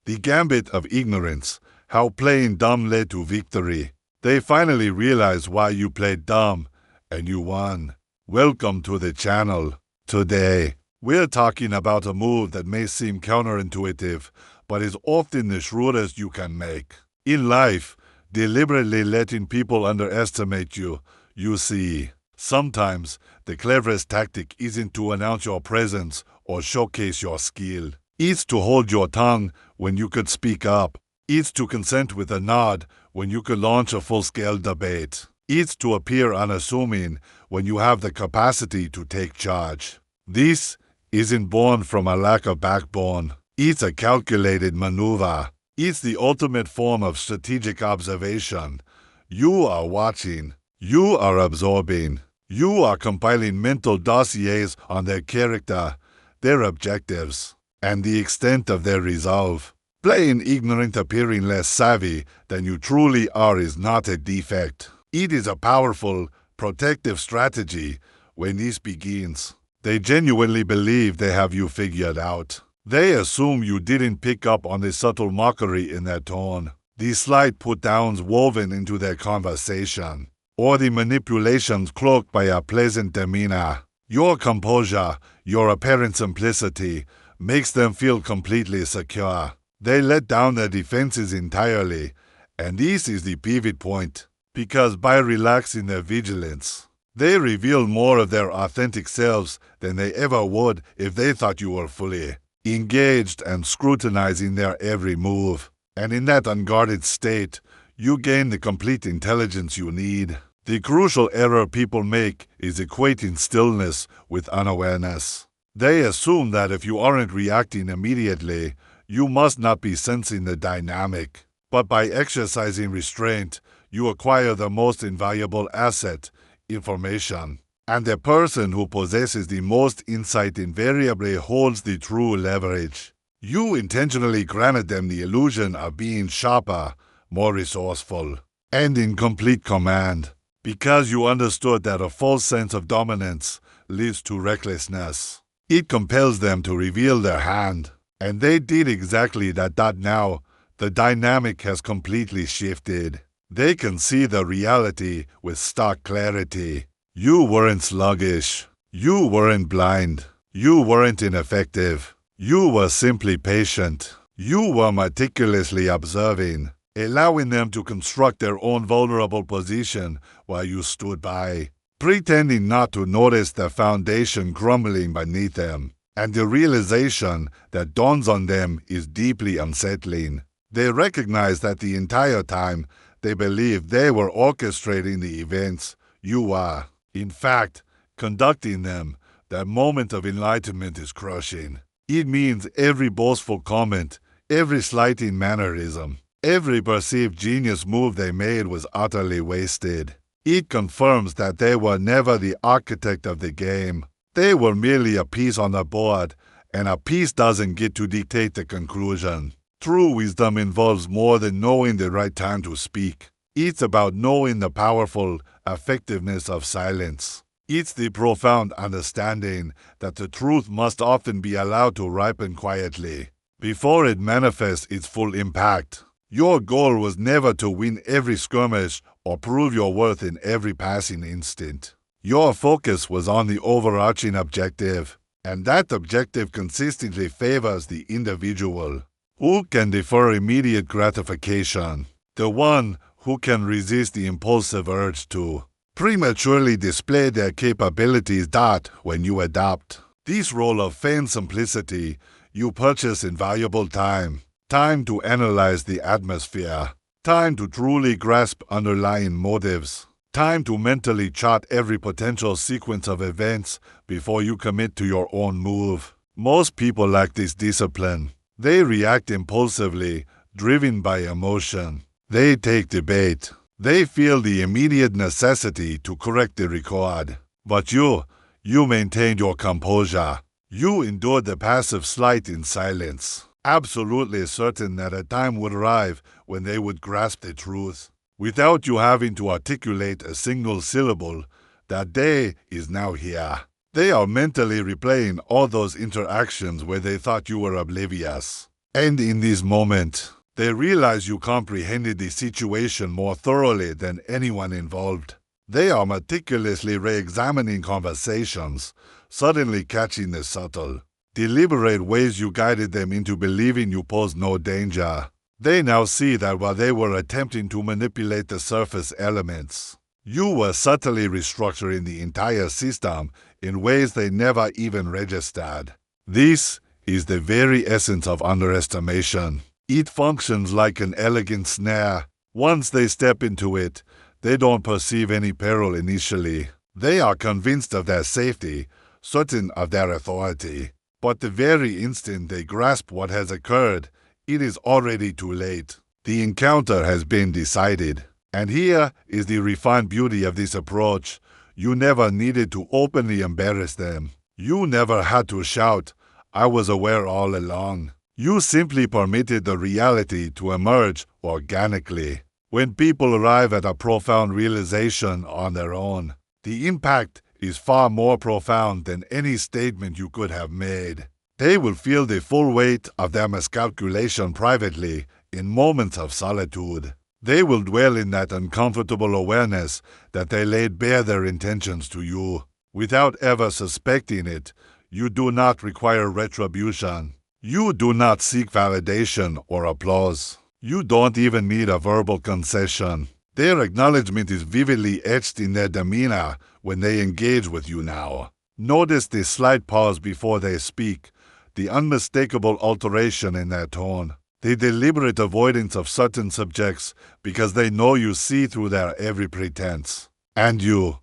The Gambit of Ignorance, how playing dumb led to victory. They finally realized why you played dumb, and you won. Welcome to the channel. Today, we're talking about a move that may seem counterintuitive, but is often the shrewdest you can make. In life, deliberately letting people underestimate you, you see. Sometimes, the cleverest tactic isn't to announce your presence or showcase your skill. It's to hold your tongue when you could speak up. It's to consent with a nod when you could launch a full-scale debate. It's to appear unassuming when you have the capacity to take charge. This isn't born from a lack of backbone. It's a calculated maneuver. It's the ultimate form of strategic observation. You are watching. You are absorbing. You are compiling mental dossiers on their character, their objectives, and the extent of their resolve. Playing ignorant, appearing less savvy than you truly are is not a defect. It is a powerful, protective strategy when this begins. They genuinely believe they have you figured out. They assume you didn't pick up on the subtle mockery in their tone, the slight put-downs woven into their conversation, or the manipulations cloaked by a pleasant demeanor. Your composure, your apparent simplicity, makes them feel completely secure. They let down their defenses entirely, and this is the pivot point, because by relaxing their vigilance, they reveal more of their authentic selves than they ever would if they thought you were fully engaged and scrutinizing their every move. And in that unguarded state, you gain the complete intelligence you need. The crucial error people make is equating stillness with unawareness. They assume that if you aren't reacting immediately, you must not be sensing the dynamic. But by exercising restraint, you acquire the most invaluable asset, information. And the person who possesses the most insight invariably holds the true leverage. You intentionally granted them the illusion of being sharper, more resourceful, and in complete command, because you understood that a false sense of dominance leads to recklessness. It compels them to reveal their hand, and they did exactly that. Now, the dynamic has completely shifted. They can see the reality with stark clarity. You weren't sluggish. You weren't blind. You weren't ineffective. You were simply patient. You were meticulously observing, allowing them to construct their own vulnerable position while you stood by, pretending not to notice the foundation crumbling beneath them. And the realization that dawns on them is deeply unsettling. They recognize that the entire time they believed they were orchestrating the events, you are, in fact, conducting them. That moment of enlightenment is crushing. It means every boastful comment, every slighting mannerism, every perceived genius move they made was utterly wasted. It confirms that they were never the architect of the game. They were merely a piece on the board, and a piece doesn't get to dictate the conclusion. True wisdom involves more than knowing the right time to speak. It's about knowing the powerful effectiveness of silence. It's the profound understanding that the truth must often be allowed to ripen quietly before it manifests its full impact. Your goal was never to win every skirmish or prove your worth in every passing instant. Your focus was on the overarching objective, and that objective consistently favors the individual who can defer immediate gratification, the one who can resist the impulsive urge to prematurely display their capabilities. That when you adopt this role of feigned simplicity, you purchase invaluable time. Time to analyze the atmosphere. Time to truly grasp underlying motives. Time to mentally chart every potential sequence of events before you commit to your own move. Most people lack this discipline. They react impulsively, driven by emotion. They take the bait. They feel the immediate necessity to correct the record. But you maintained your composure. You endured the passive slight in silence, absolutely certain that a time would arrive when they would grasp the truth. Without you having to articulate a single syllable, that day is now here. They are mentally replaying all those interactions where they thought you were oblivious. And in this moment, they realize you comprehended the situation more thoroughly than anyone involved. They are meticulously re-examining conversations, suddenly catching the subtle, deliberate ways you guided them into believing you posed no danger. They now see that while they were attempting to manipulate the surface elements, you were subtly restructuring the entire system in ways they never even registered. This is the very essence of underestimation. It functions like an elegant snare. Once they step into it, they don't perceive any peril initially. They are convinced of their safety, certain of their authority. But the very instant they grasp what has occurred, it is already too late. The encounter has been decided. And here is the refined beauty of this approach. You never needed to openly embarrass them. You never had to shout, "I was aware all along." You simply permitted the reality to emerge organically. When people arrive at a profound realization on their own, the impact is far more profound than any statement you could have made. They will feel the full weight of their miscalculation privately in moments of solitude. They will dwell in that uncomfortable awareness that they laid bare their intentions to you. Without ever suspecting it, you do not require retribution. You do not seek validation or applause. You don't even need a verbal concession. Their acknowledgement is vividly etched in their demeanor when they engage with you now. Notice the slight pause before they speak, the unmistakable alteration in their tone, the deliberate avoidance of certain subjects because they know you see through their every pretense. And you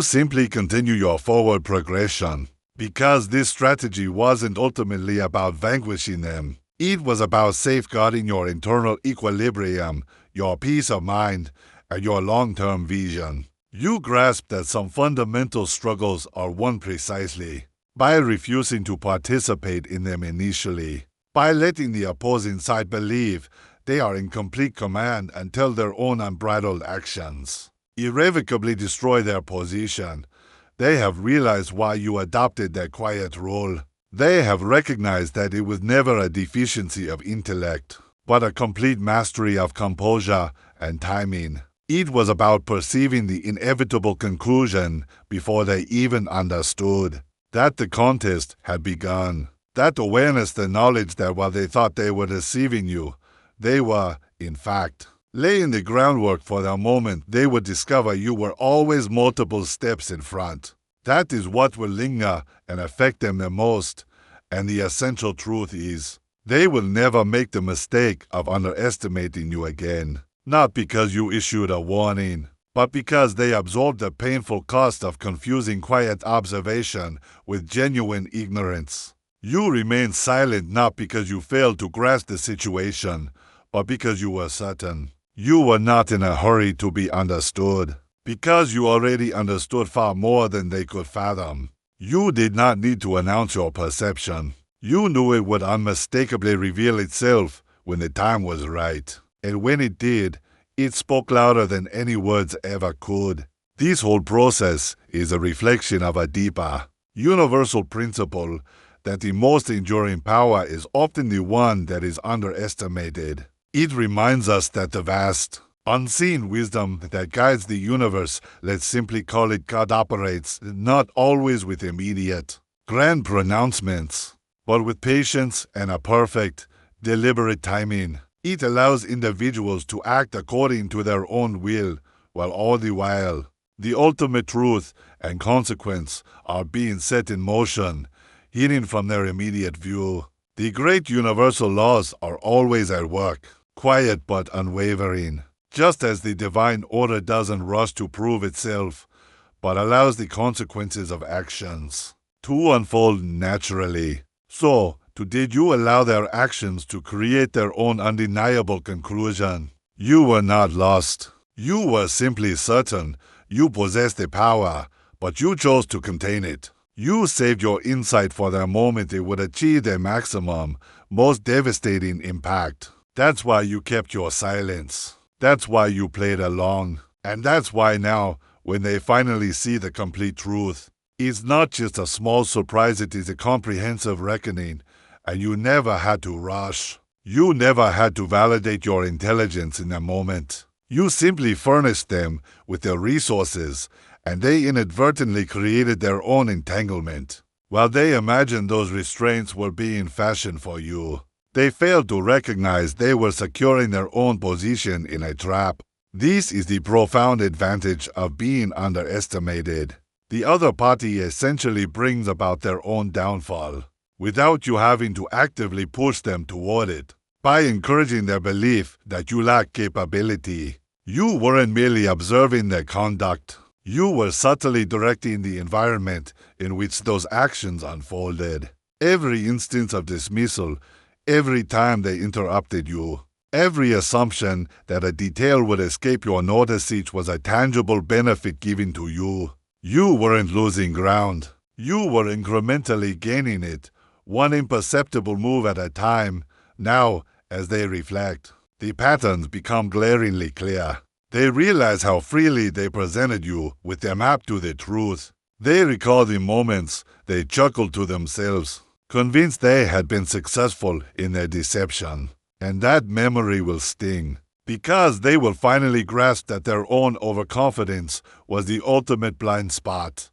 simply continue your forward progression. Because this strategy wasn't ultimately about vanquishing them. It was about safeguarding your internal equilibrium, your peace of mind, and your long-term vision. You grasp that some fundamental struggles are won precisely by refusing to participate in them initially, by letting the opposing side believe they are in complete command until their own unbridled actions irrevocably destroy their position. They have realized why you adopted their quiet role. They have recognized that it was never a deficiency of intellect, but a complete mastery of composure and timing. It was about perceiving the inevitable conclusion before they even understood that the contest had begun. That awareness, the knowledge that while they thought they were deceiving you, they were, in fact, laying the groundwork for the moment they would discover you were always multiple steps in front. That is what will linger and affect them the most, and the essential truth is, they will never make the mistake of underestimating you again. Not because you issued a warning, but because they absorbed the painful cost of confusing quiet observation with genuine ignorance. You remained silent not because you failed to grasp the situation, but because you were certain. You were not in a hurry to be understood, because you already understood far more than they could fathom. You did not need to announce your perception. You knew it would unmistakably reveal itself when the time was right. And when it did, it spoke louder than any words ever could. This whole process is a reflection of a deeper, universal principle that the most enduring power is often the one that is underestimated. It reminds us that the vast, unseen wisdom that guides the universe, let's simply call it God, operates not always with immediate, grand pronouncements, but with patience and a perfect, deliberate timing. It allows individuals to act according to their own will, while all the while, the ultimate truth and consequence are being set in motion, hidden from their immediate view. The great universal laws are always at work, quiet but unwavering, just as the divine order doesn't rush to prove itself, but allows the consequences of actions to unfold naturally. So, did you allow their actions to create their own undeniable conclusion? You were not lost. You were simply certain you possessed the power, but you chose to contain it. You saved your insight for the moment it would achieve their maximum, most devastating impact. That's why you kept your silence. That's why you played along. And that's why now, when they finally see the complete truth, it's not just a small surprise, it is a comprehensive reckoning. And you never had to rush. You never had to validate your intelligence in a moment. You simply furnished them with their resources, and they inadvertently created their own entanglement. While they imagined those restraints were being fashioned for you, they failed to recognize they were securing their own position in a trap. This is the profound advantage of being underestimated. The other party essentially brings about their own downfall, without you having to actively push them toward it. By encouraging their belief that you lack capability, you weren't merely observing their conduct. You were subtly directing the environment in which those actions unfolded. Every instance of dismissal, every time they interrupted you, every assumption that a detail would escape your notice each was a tangible benefit given to you. You weren't losing ground. You were incrementally gaining it, one imperceptible move at a time. Now, as they reflect, the patterns become glaringly clear. They realize how freely they presented you with their map to the truth. They recall the moments they chuckled to themselves, convinced they had been successful in their deception. And that memory will sting, because they will finally grasp that their own overconfidence was the ultimate blind spot.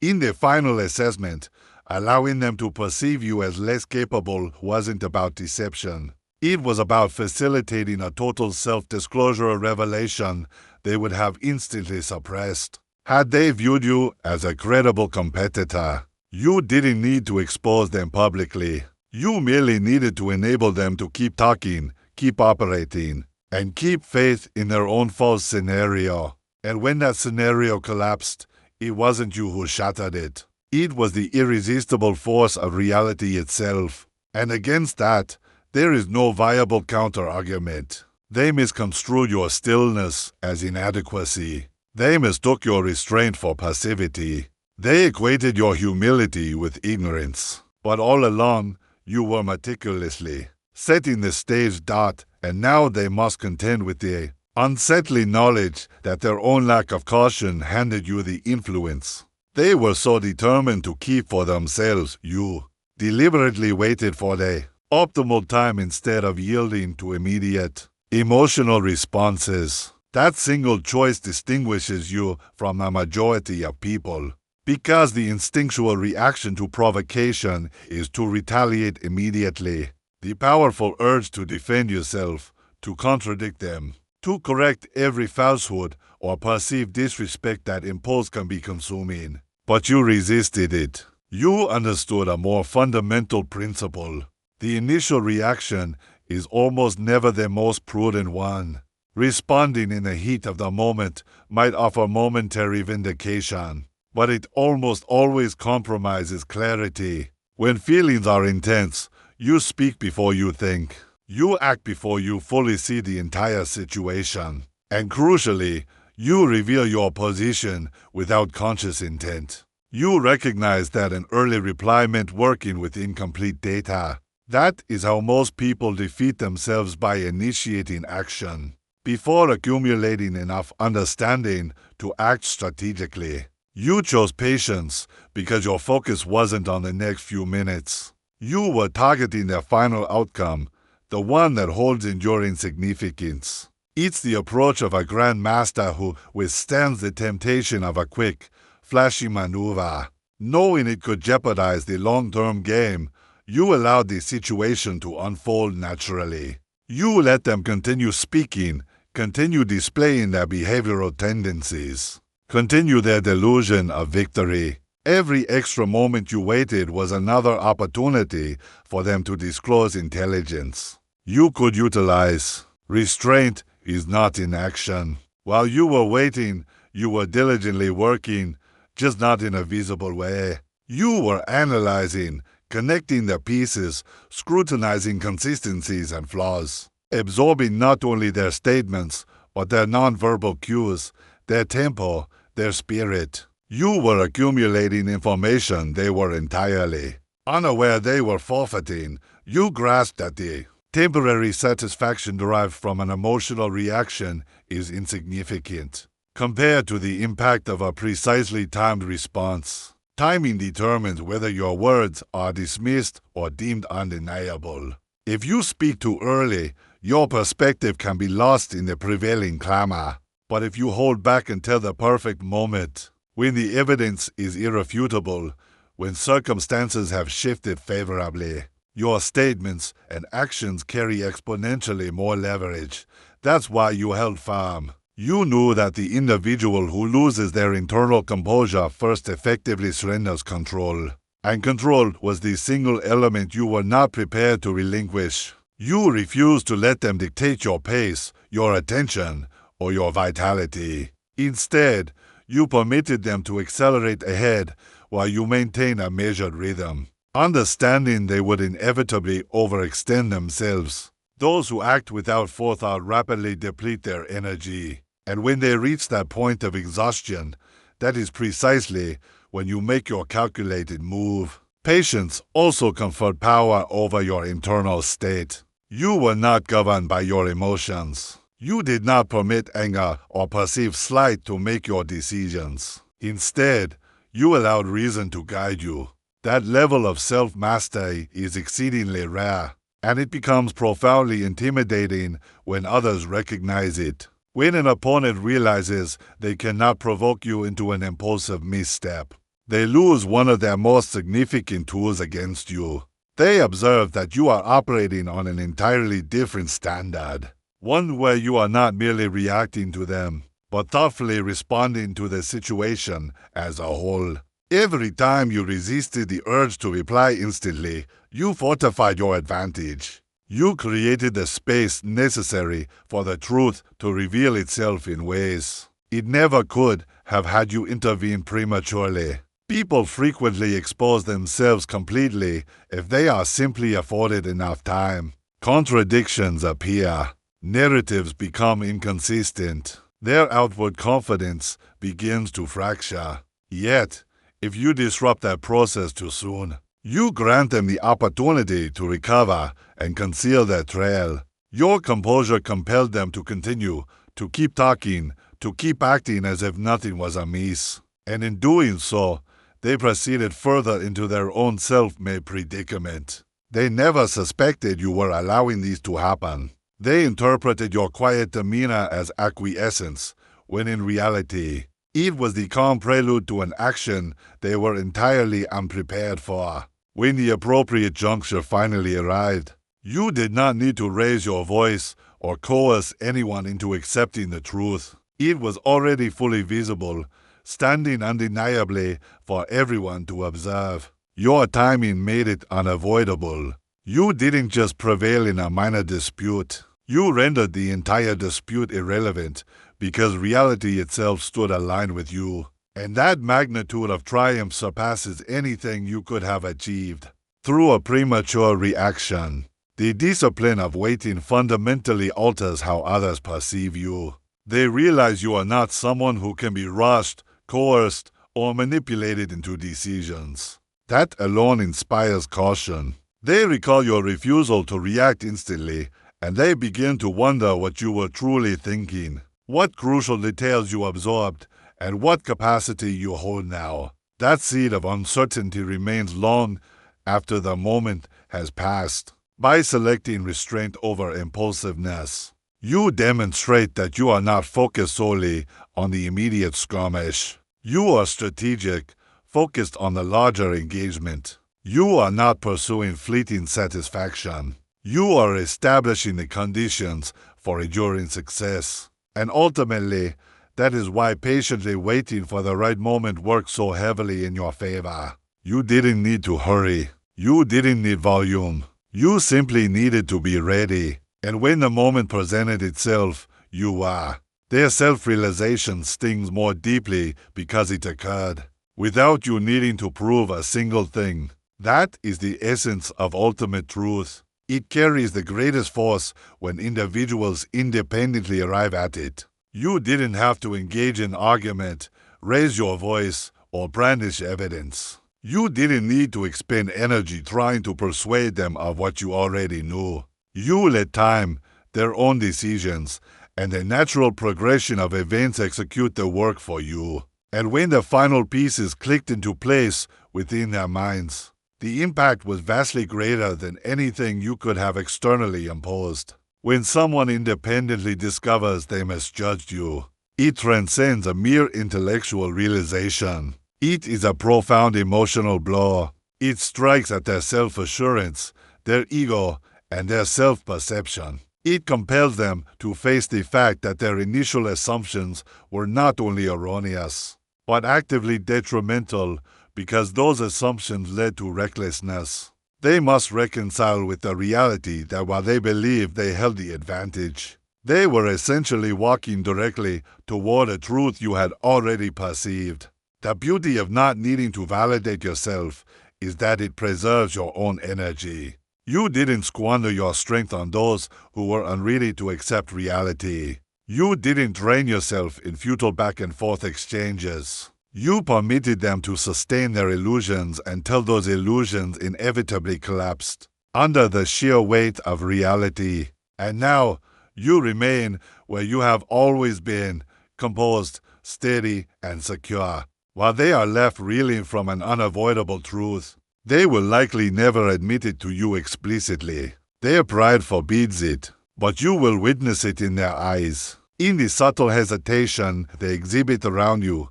In their final assessment, allowing them to perceive you as less capable wasn't about deception. It was about facilitating a total self-disclosure or revelation they would have instantly suppressed. Had they viewed you as a credible competitor, you didn't need to expose them publicly. You merely needed to enable them to keep talking, keep operating, and keep faith in their own false scenario. And when that scenario collapsed, it wasn't you who shattered it. It was the irresistible force of reality itself. And against that, there is no viable counter-argument. They misconstrued your stillness as inadequacy. They mistook your restraint for passivity. They equated your humility with ignorance. But all along, you were meticulously setting the stage dot, and now they must contend with the unsettling knowledge that their own lack of caution handed you the influence. They were so determined to keep for themselves, you deliberately waited for the optimal time instead of yielding to immediate emotional responses. That single choice distinguishes you from a majority of people, because the instinctual reaction to provocation is to retaliate immediately. The powerful urge to defend yourself, to contradict them, to correct every falsehood or perceived disrespect that impulse can be consuming. But you resisted it. You understood a more fundamental principle. The initial reaction is almost never the most prudent one. Responding in the heat of the moment might offer momentary vindication, but it almost always compromises clarity. When feelings are intense, you speak before you think. You act before you fully see the entire situation. And crucially, you reveal your position without conscious intent. You recognize that an early reply meant working with incomplete data. That is how most people defeat themselves, by initiating action before accumulating enough understanding to act strategically. You chose patience because your focus wasn't on the next few minutes. You were targeting the final outcome, the one that holds enduring significance. It's the approach of a grandmaster who withstands the temptation of a quick, flashy maneuver. Knowing it could jeopardize the long-term game, you allowed the situation to unfold naturally. You let them continue speaking, continue displaying their behavioral tendencies, continue their delusion of victory. Every extra moment you waited was another opportunity for them to disclose intelligence you could utilize. Restraint is not inaction. While you were waiting, you were diligently working, just not in a visible way. You were analyzing, connecting the pieces, scrutinizing consistencies and flaws, absorbing not only their statements, but their nonverbal cues, their tempo, their spirit. You were accumulating information they were entirely unaware they were forfeiting. You grasped that the temporary satisfaction derived from an emotional reaction is insignificant compared to the impact of a precisely timed response. Timing determines whether your words are dismissed or deemed undeniable. If you speak too early, your perspective can be lost in the prevailing clamor. But if you hold back until the perfect moment, when the evidence is irrefutable, when circumstances have shifted favorably, your statements and actions carry exponentially more leverage. That's why you held firm. You knew that the individual who loses their internal composure first effectively surrenders control. And control was the single element you were not prepared to relinquish. You refused to let them dictate your pace, your attention, or your vitality. Instead, you permitted them to accelerate ahead while you maintained a measured rhythm, understanding they would inevitably overextend themselves. Those who act without forethought rapidly deplete their energy, and when they reach that point of exhaustion, that is precisely when you make your calculated move. Patience also conferred power over your internal state. You were not governed by your emotions. You did not permit anger or perceived slight to make your decisions. Instead, you allowed reason to guide you. That level of self-mastery is exceedingly rare, and it becomes profoundly intimidating when others recognize it. When an opponent realizes they cannot provoke you into an impulsive misstep, they lose one of their most significant tools against you. They observe that you are operating on an entirely different standard, one where you are not merely reacting to them, but thoughtfully responding to the situation as a whole. Every time you resisted the urge to reply instantly, you fortified your advantage. You created the space necessary for the truth to reveal itself in ways it never could have had you intervene prematurely. People frequently expose themselves completely if they are simply afforded enough time. Contradictions appear. Narratives become inconsistent. Their outward confidence begins to fracture. Yet, if you disrupt that process too soon, you grant them the opportunity to recover and conceal their trail. Your composure compelled them to continue, to keep talking, to keep acting as if nothing was amiss. And in doing so, they proceeded further into their own self-made predicament. They never suspected you were allowing these to happen. They interpreted your quiet demeanor as acquiescence, when in reality, it was the calm prelude to an action they were entirely unprepared for. When the appropriate juncture finally arrived, you did not need to raise your voice or coerce anyone into accepting the truth. It was already fully visible, standing undeniably for everyone to observe. Your timing made it unavoidable. You didn't just prevail in a minor dispute. You rendered the entire dispute irrelevant because reality itself stood aligned with you. And that magnitude of triumph surpasses anything you could have achieved. Through a premature reaction, the discipline of waiting fundamentally alters how others perceive you. They realize you are not someone who can be rushed, coerced, or manipulated into decisions. That alone inspires caution. They recall your refusal to react instantly, and they begin to wonder what you were truly thinking, what crucial details you absorbed, and what capacity you hold now. That seed of uncertainty remains long after the moment has passed. By selecting restraint over impulsiveness, you demonstrate that you are not focused solely on the immediate skirmish. You are strategic, focused on the larger engagement. You are not pursuing fleeting satisfaction. You are establishing the conditions for enduring success. And ultimately, that is why patiently waiting for the right moment works so heavily in your favor. You didn't need to hurry. You didn't need volume. You simply needed to be ready. And when the moment presented itself, you were. Their self-realization stings more deeply because it occurred, without you needing to prove a single thing. That is the essence of ultimate truth. It carries the greatest force when individuals independently arrive at it. You didn't have to engage in argument, raise your voice, or brandish evidence. You didn't need to expend energy trying to persuade them of what you already knew. You let time, their own decisions, and the natural progression of events execute the work for you. And when the final pieces clicked into place within their minds, the impact was vastly greater than anything you could have externally imposed. When someone independently discovers they misjudged you, it transcends a mere intellectual realization. It is a profound emotional blow. It strikes at their self-assurance, their ego, and their self-perception. It compels them to face the fact that their initial assumptions were not only erroneous, but actively detrimental because those assumptions led to recklessness. They must reconcile with the reality that while they believed they held the advantage, they were essentially walking directly toward a truth you had already perceived. The beauty of not needing to validate yourself is that it preserves your own energy. You didn't squander your strength on those who were unready to accept reality. You didn't drain yourself in futile back-and-forth exchanges. You permitted them to sustain their illusions until those illusions inevitably collapsed under the sheer weight of reality. And now, you remain where you have always been, composed, steady, and secure. While they are left reeling from an unavoidable truth, they will likely never admit it to you explicitly. Their pride forbids it, but you will witness it in their eyes, in the subtle hesitation they exhibit around you,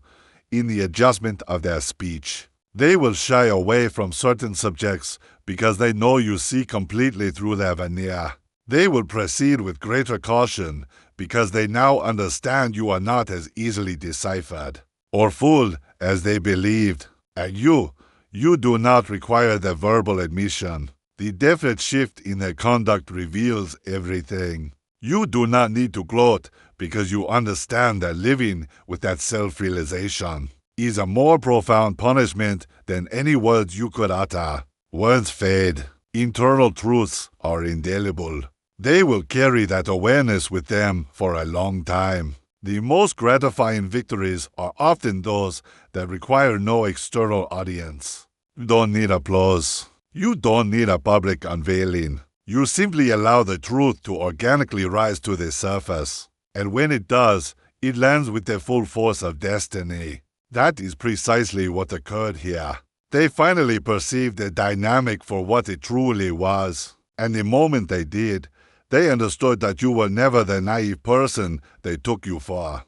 in the adjustment of their speech. They will shy away from certain subjects because they know you see completely through their veneer. They will proceed with greater caution because they now understand you are not as easily deciphered or fooled as they believed. And you do not require the verbal admission. The definite shift in their conduct reveals everything. You do not need to gloat because you understand that living with that self-realization is a more profound punishment than any words you could utter. Words fade. Internal truths are indelible. They will carry that awareness with them for a long time. The most gratifying victories are often those that require no external audience. You don't need applause. You don't need a public unveiling. You simply allow the truth to organically rise to the surface. And when it does, it lands with the full force of destiny. That is precisely what occurred here. They finally perceived the dynamic for what it truly was. And the moment they did, they understood that you were never the naive person they took you for.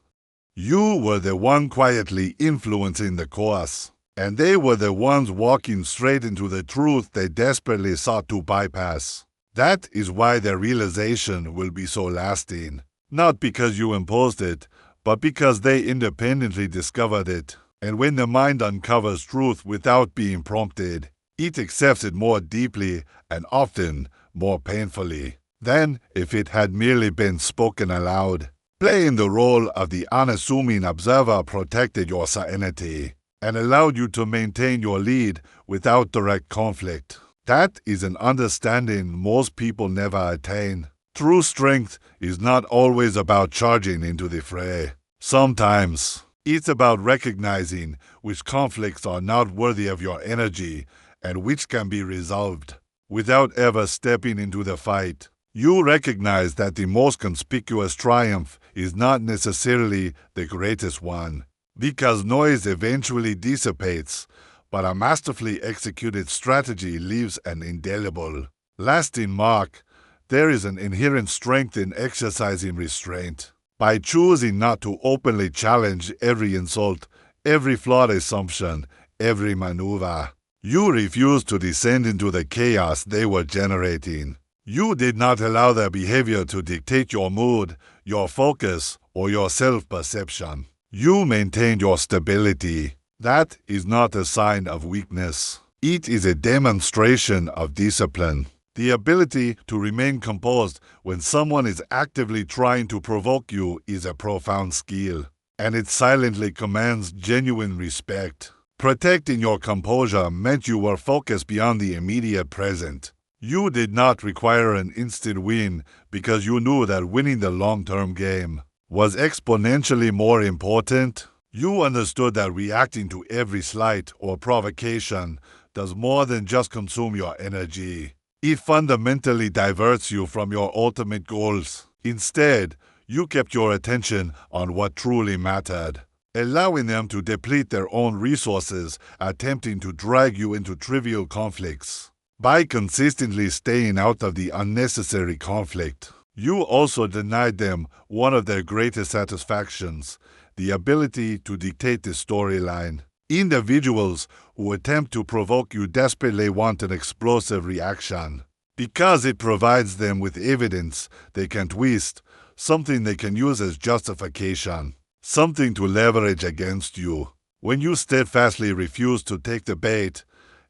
You were the one quietly influencing the course, and they were the ones walking straight into the truth they desperately sought to bypass. That is why their realization will be so lasting. Not because you imposed it, but because they independently discovered it. And when the mind uncovers truth without being prompted, it accepts it more deeply and often more painfully than if it had merely been spoken aloud. Playing the role of the unassuming observer protected your sanity and allowed you to maintain your lead without direct conflict. That is an understanding most people never attain. True strength is not always about charging into the fray. Sometimes it's about recognizing which conflicts are not worthy of your energy and which can be resolved without ever stepping into the fight. You recognize that the most conspicuous triumph is not necessarily the greatest one, because noise eventually dissipates, but a masterfully executed strategy leaves an indelible, lasting mark. There is an inherent strength in exercising restraint. By choosing not to openly challenge every insult, every flawed assumption, every maneuver, you refuse to descend into the chaos they were generating. You did not allow their behavior to dictate your mood, your focus, or your self-perception. You maintained your stability. That is not a sign of weakness. It is a demonstration of discipline. The ability to remain composed when someone is actively trying to provoke you is a profound skill, and it silently commands genuine respect. Protecting your composure meant you were focused beyond the immediate present. You did not require an instant win because you knew that winning the long-term game was exponentially more important. You understood that reacting to every slight or provocation does more than just consume your energy. It fundamentally diverts you from your ultimate goals. Instead, you kept your attention on what truly mattered. allowing them to deplete their own resources, attempting to drag you into trivial conflicts. By consistently staying out of the unnecessary conflict, you also denied them one of their greatest satisfactions, the ability to dictate the storyline. Individuals who attempt to provoke you desperately want an explosive reaction, because it provides them with evidence they can twist, something they can use as justification, something to leverage against you. When you steadfastly refuse to take the bait,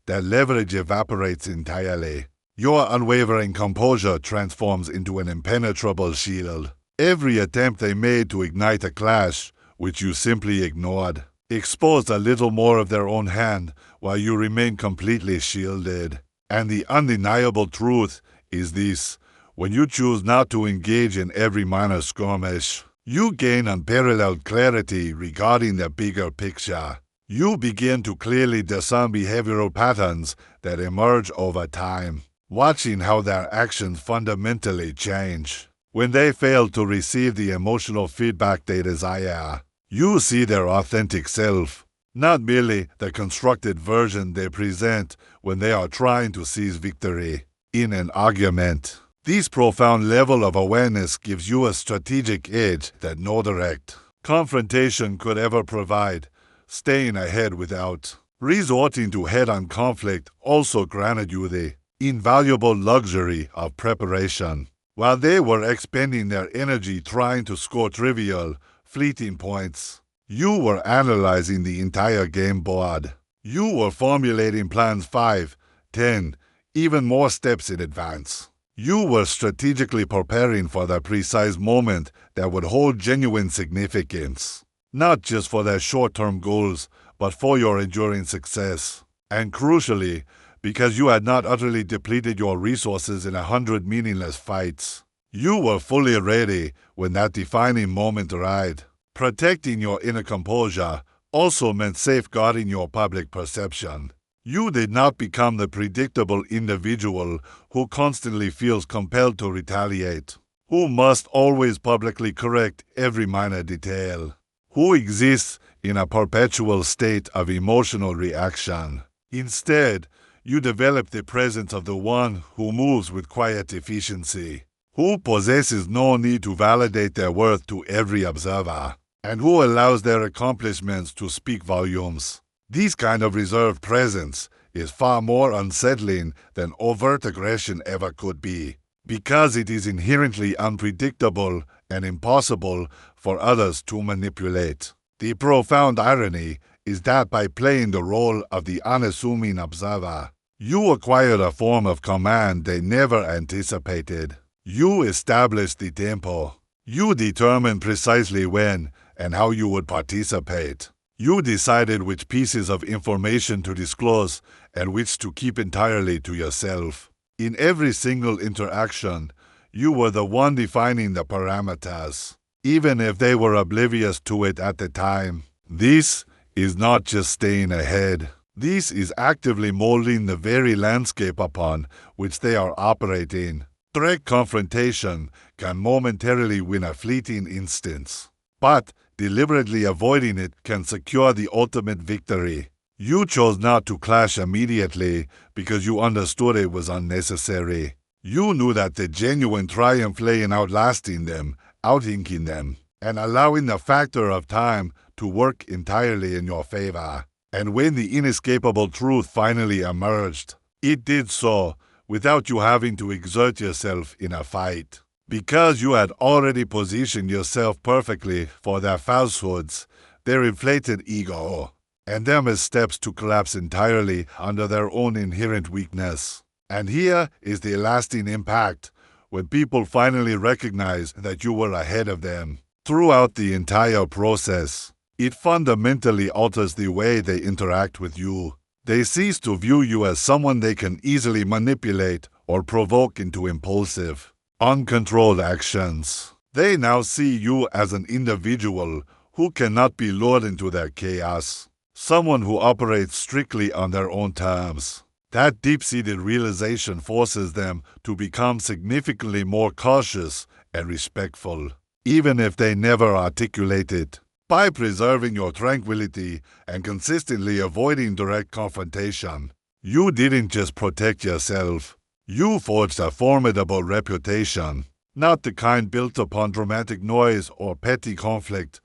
that leverage evaporates entirely. Your unwavering composure transforms into an impenetrable shield. Every attempt they made to ignite a clash, which you simply ignored, exposed a little more of their own hand while you remain completely shielded. And the undeniable truth is this: when you choose not to engage in every minor skirmish, you gain unparalleled clarity regarding the bigger picture. You begin to clearly discern behavioral patterns that emerge over time, watching how their actions fundamentally change. When they fail to receive the emotional feedback they desire, you see their authentic self, not merely the constructed version they present when they are trying to seize victory in an argument. This profound level of awareness gives you a strategic edge that no direct confrontation could ever provide. Staying ahead without resorting to head-on conflict also granted you the invaluable luxury of preparation. While they were expending their energy trying to score trivial, fleeting points, you were analyzing the entire game board. You were formulating plans 5, 10, even more steps in advance. You were strategically preparing for the precise moment that would hold genuine significance, not just for their short-term goals, but for your enduring success. And crucially, because you had not utterly depleted your resources in 100 meaningless fights, you were fully ready when that defining moment arrived. Protecting your inner composure also meant safeguarding your public perception. You did not become the predictable individual who constantly feels compelled to retaliate, who must always publicly correct every minor detail, who exists in a perpetual state of emotional reaction. Instead, you develop the presence of the one who moves with quiet efficiency, who possesses no need to validate their worth to every observer, and who allows their accomplishments to speak volumes. This kind of reserved presence is far more unsettling than overt aggression ever could be, because it is inherently unpredictable and impossible for others to manipulate. The profound irony is that by playing the role of the unassuming observer, you acquired a form of command they never anticipated. You established the tempo. You determined precisely when and how you would participate. You decided which pieces of information to disclose and which to keep entirely to yourself. In every single interaction, you were the one defining the parameters, even if they were oblivious to it at the time. This is not just staying ahead. This is actively molding the very landscape upon which they are operating. Direct confrontation can momentarily win a fleeting instance, but deliberately avoiding it can secure the ultimate victory. You chose not to clash immediately because you understood it was unnecessary. You knew that the genuine triumph lay in outlasting them, outinking them, and allowing the factor of time to work entirely in your favor. And when the inescapable truth finally emerged, it did so without you having to exert yourself in a fight. Because you had already positioned yourself perfectly for their falsehoods, their inflated ego, and their missteps to collapse entirely under their own inherent weakness. And here is the lasting impact when people finally recognize that you were ahead of them. Throughout the entire process, it fundamentally alters the way they interact with you. They cease to view you as someone they can easily manipulate or provoke into impulsive, uncontrolled actions. They now see you as an individual who cannot be lured into their chaos, someone who operates strictly on their own terms. That deep-seated realization forces them to become significantly more cautious and respectful, even if they never articulate it. By preserving your tranquility and consistently avoiding direct confrontation, you didn't just protect yourself. You forged a formidable reputation. Not the kind built upon dramatic noise or petty conflict,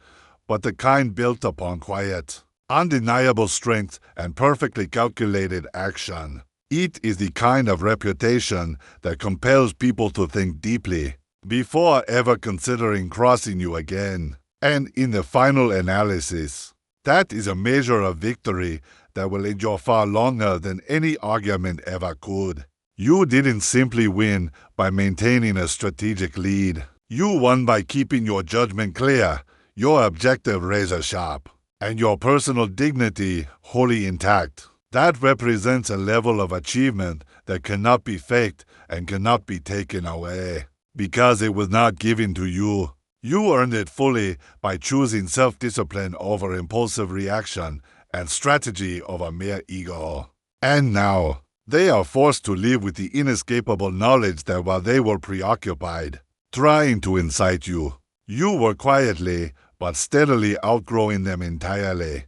but the kind built upon quiet, undeniable strength and perfectly calculated action. It is the kind of reputation that compels people to think deeply before ever considering crossing you again. And in the final analysis, that is a measure of victory that will endure far longer than any argument ever could. You didn't simply win by maintaining a strategic lead. You won by keeping your judgment clear, your objective razor sharp, and your personal dignity wholly intact. That represents a level of achievement that cannot be faked and cannot be taken away, because it was not given to you. You earned it fully by choosing self-discipline over impulsive reaction and strategy over mere ego. And now, they are forced to live with the inescapable knowledge that while they were preoccupied, trying to incite you, you were quietly but steadily outgrowing them entirely.